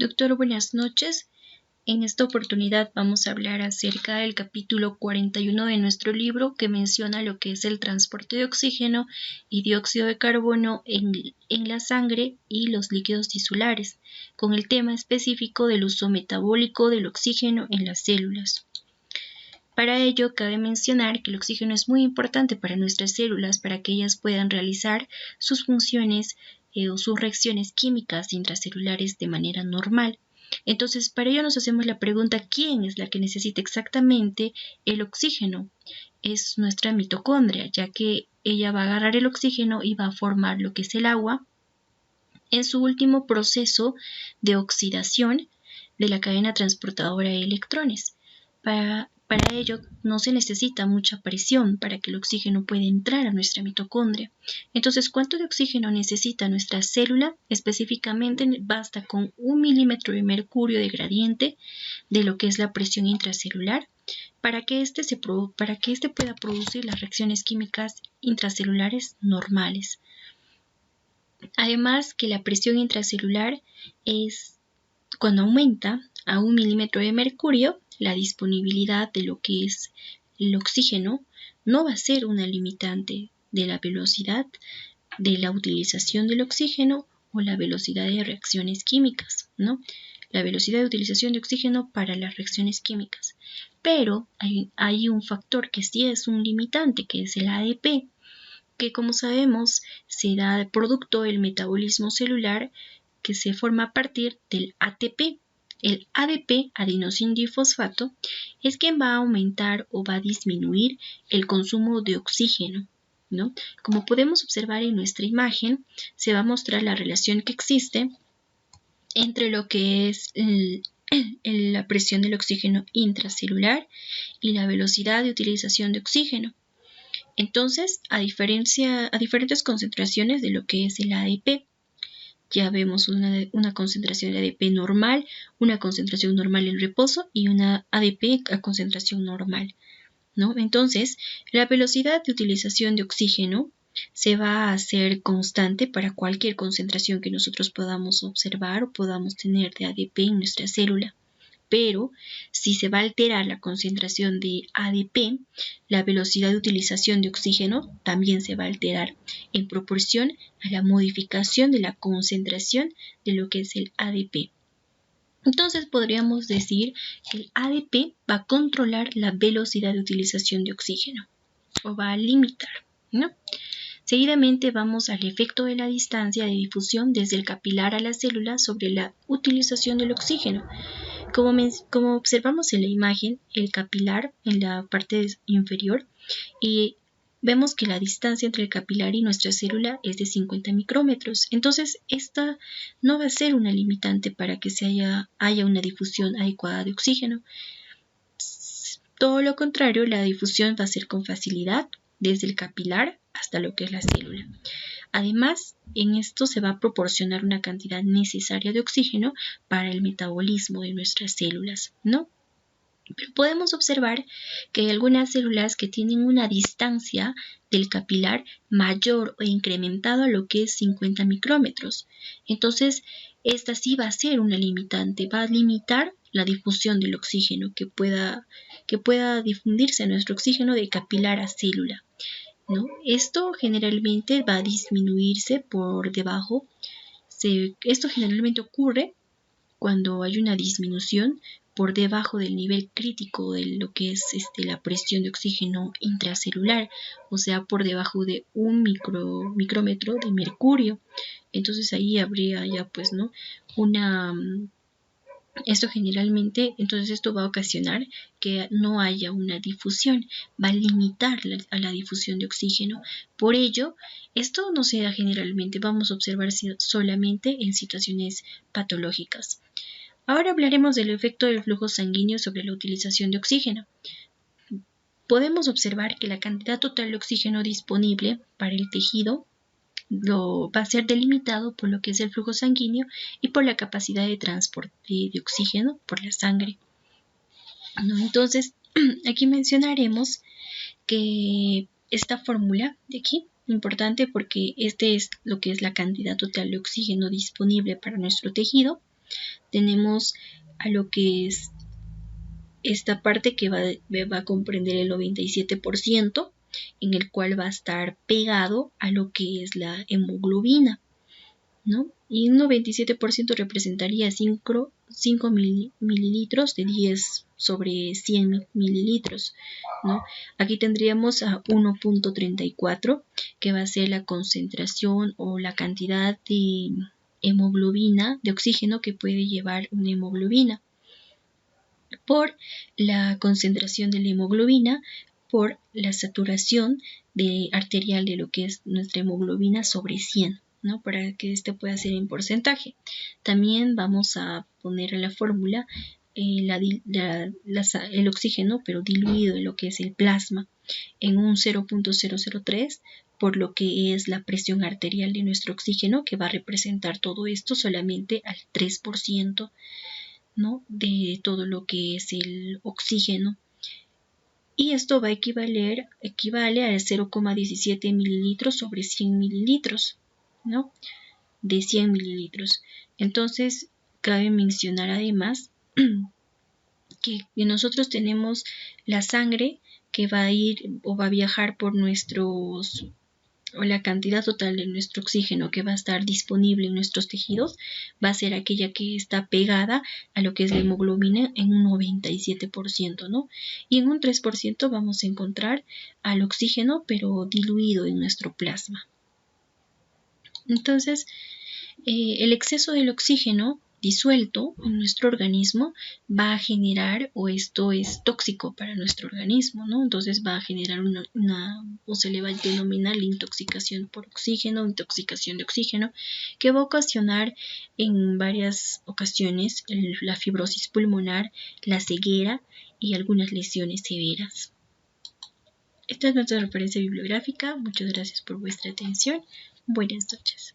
Doctor, buenas noches. En esta oportunidad vamos a hablar acerca del capítulo 41 de nuestro libro que menciona lo que es el transporte de oxígeno y dióxido de carbono en la sangre y los líquidos tisulares, con el tema específico del uso metabólico del oxígeno en las células. Para ello, cabe mencionar que el oxígeno es muy importante para nuestras células para que ellas puedan realizar sus funciones o sus reacciones químicas intracelulares de manera normal. Entonces, para ello nos hacemos la pregunta, ¿quién es la que necesita exactamente el oxígeno? Es nuestra mitocondria, ya que ella va a agarrar el oxígeno y va a formar lo que es el agua en su último proceso de oxidación de la cadena transportadora de electrones. Para ello no se necesita mucha presión para que el oxígeno pueda entrar a nuestra mitocondria. Entonces, ¿cuánto de oxígeno necesita nuestra célula? Específicamente basta con 1 milímetro de mercurio de gradiente de lo que es la presión intracelular para que éste pueda producir las reacciones químicas intracelulares normales. Además que la presión intracelular es cuando aumenta a 1 milímetro de mercurio, la disponibilidad de lo que es el oxígeno no va a ser una limitante de la velocidad de la utilización del oxígeno o la velocidad de reacciones químicas, ¿no? La velocidad de utilización de oxígeno para las reacciones químicas. Pero hay un factor que sí es un limitante, que es el ADP, que como sabemos se da de producto del metabolismo celular que se forma a partir del ATP. El ADP, adenosindifosfato, es quien va a aumentar o va a disminuir el consumo de oxígeno, ¿no? Como podemos observar en nuestra imagen, se va a mostrar la relación que existe entre lo que es la presión del oxígeno intracelular y la velocidad de utilización de oxígeno. Entonces, a diferentes concentraciones de lo que es el ADP, ya vemos una concentración de ADP normal, una concentración normal en reposo y una ADP a concentración normal, ¿no? Entonces, la velocidad de utilización de oxígeno se va a hacer constante para cualquier concentración que nosotros podamos observar o podamos tener de ADP en nuestra célula. Pero si se va a alterar la concentración de ADP, la velocidad de utilización de oxígeno también se va a alterar en proporción a la modificación de la concentración de lo que es el ADP. Entonces podríamos decir que el ADP va a controlar la velocidad de utilización de oxígeno o va a limitar, ¿no? Seguidamente vamos al efecto de la distancia de difusión desde el capilar a la célula sobre la utilización del oxígeno. Como observamos en la imagen, el capilar en la parte inferior y vemos que la distancia entre el capilar y nuestra célula es de 50 micrómetros. Entonces, esta no va a ser una limitante para que haya una difusión adecuada de oxígeno. Todo lo contrario, la difusión va a ser con facilidad desde el capilar hasta lo que es la célula. Además, en esto se va a proporcionar una cantidad necesaria de oxígeno para el metabolismo de nuestras células, ¿no? Pero podemos observar que hay algunas células que tienen una distancia del capilar mayor o incrementado a lo que es 50 micrómetros. Entonces, esta sí va a ser una limitante, va a limitar la difusión del oxígeno, que pueda difundirse nuestro oxígeno de capilar a célula, ¿no? Esto generalmente va a disminuirse por debajo. Esto generalmente ocurre cuando hay una disminución por debajo del nivel crítico de lo que es la presión de oxígeno intracelular, o sea, por debajo de 1 micrómetro de mercurio. Entonces ahí habría ya pues, ¿no? Esto va a ocasionar que no haya una difusión, va a limitar a la difusión de oxígeno. Por ello, esto no se da generalmente, vamos a observar solamente en situaciones patológicas. Ahora hablaremos del efecto del flujo sanguíneo sobre la utilización de oxígeno. Podemos observar que la cantidad total de oxígeno disponible para el tejido va a ser delimitado por lo que es el flujo sanguíneo y por la capacidad de transporte de oxígeno por la sangre, ¿no? Entonces, aquí mencionaremos que esta fórmula de aquí, importante porque este es lo que es la cantidad total de oxígeno disponible para nuestro tejido, tenemos a lo que es esta parte que va a comprender el 97%, en el cual va a estar pegado a lo que es la hemoglobina, ¿no? Y un 97% representaría 5 mililitros de 10 sobre 100 mililitros, ¿no? Aquí tendríamos a 1.34, que va a ser la concentración o la cantidad de hemoglobina, de oxígeno que puede llevar una hemoglobina, por la concentración de la hemoglobina, por la saturación arterial de lo que es nuestra hemoglobina sobre 100, ¿no? Para que este pueda ser en porcentaje. También vamos a poner en la fórmula el oxígeno, pero diluido en lo que es el plasma, en un 0.003, por lo que es la presión arterial de nuestro oxígeno, que va a representar todo esto solamente al 3%, ¿no? De todo lo que es el oxígeno. Y esto va a equivale a 0,17 mililitros sobre 100 mililitros, ¿no? De 100 mililitros. Entonces, cabe mencionar además que nosotros tenemos la sangre que va a ir o va a viajar por nuestros, o la cantidad total de nuestro oxígeno que va a estar disponible en nuestros tejidos va a ser aquella que está pegada a lo que es la hemoglobina en un 97%, ¿no? Y en un 3% vamos a encontrar al oxígeno, pero diluido en nuestro plasma. Entonces, el exceso del oxígeno disuelto en nuestro organismo va a generar, o esto es tóxico para nuestro organismo, ¿no? Entonces va a generar o se le va a denominar la intoxicación por oxígeno, intoxicación de oxígeno, que va a ocasionar en varias ocasiones la fibrosis pulmonar, la ceguera y algunas lesiones severas. Esta es nuestra referencia bibliográfica. Muchas gracias por vuestra atención. Buenas noches.